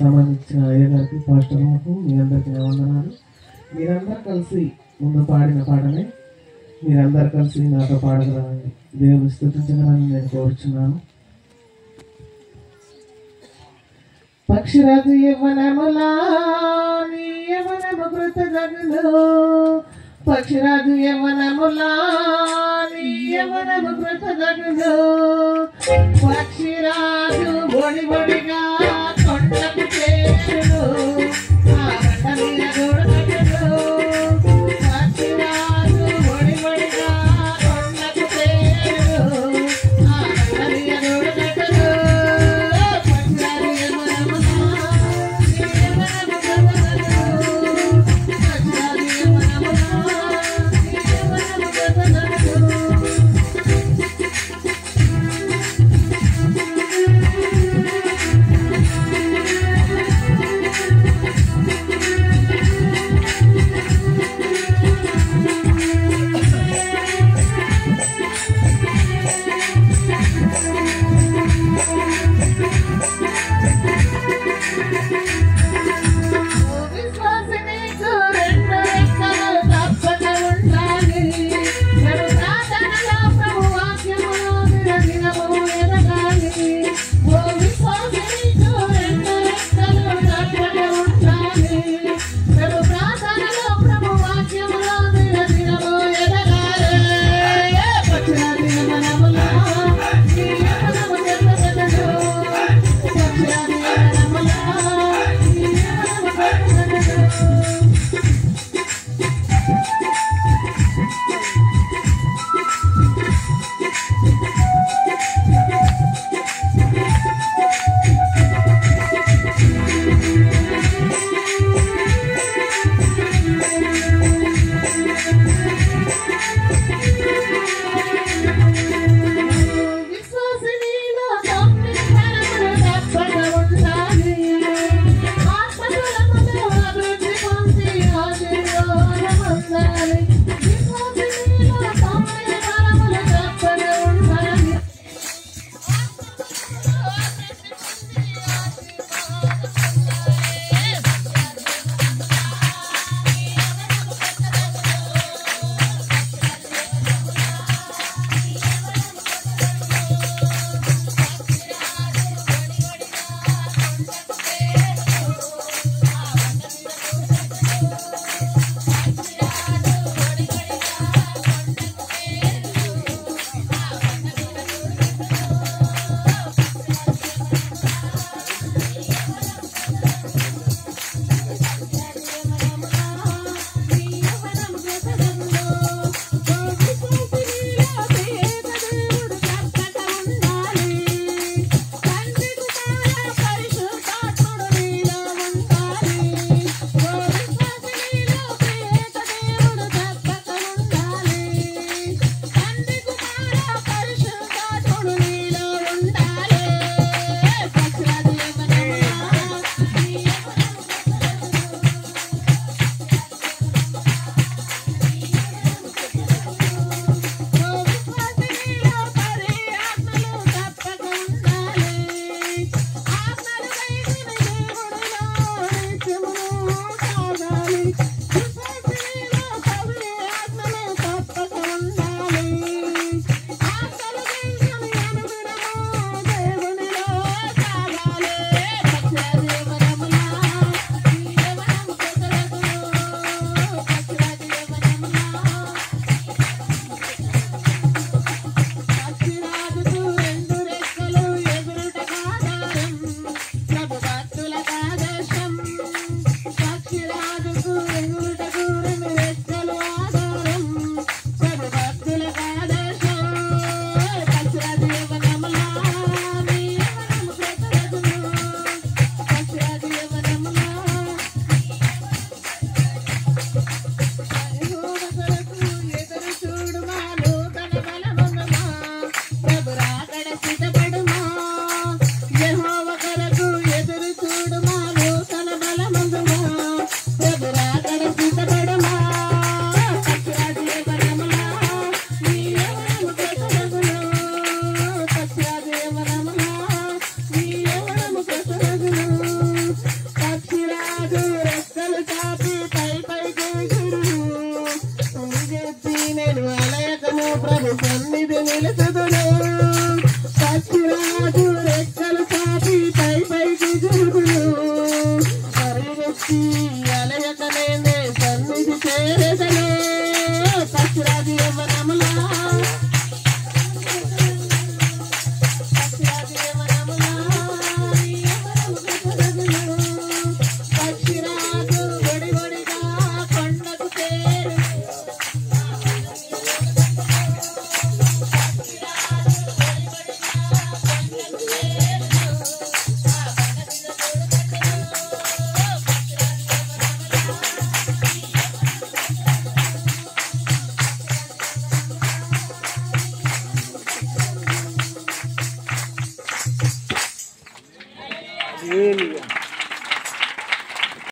సంబంధించిన అయ్య గారికి పాస్టర్లకు మీ అందరికీ వందనాలు. మీరందరూ కలిసి ముందు పాడిన పాటనే మీరందరూ కలిసి నాతో పాడగలరండి. దేవుని స్తుతించగలని నేను కోరుచున్నాను. పక్షిరాజు యవ్వనములా నీ యవ్వనము కృతజ్ఞతలు, పక్షిరాజు యవ్వనములా నీ యవ్వనము కృతజ్ఞతలు, పక్షిరాజు బొడి బొడిగా కొండకు చేరును, ఆ కొండ మీద గూడుకట్టును, పక్షిరాజు బొడి బొడిగా కొండకు చేరును, ఆ కొండ మీద గూడుకట్టును, పక్షిరాజు యవ్వనములా నీ యవ్వనము కృతజ్ఞతలు, పక్షిరాజు యవ్వనములా నీ యవ్వనము కృతజ్ఞతలు. విడిచి అలయకలేనే సన్నిధి చేరేదను పక్షిరాజు యవ్వనములా పక్షిరాజు ఒడి ఒడిగా కొండకు చేరు Hallelujah.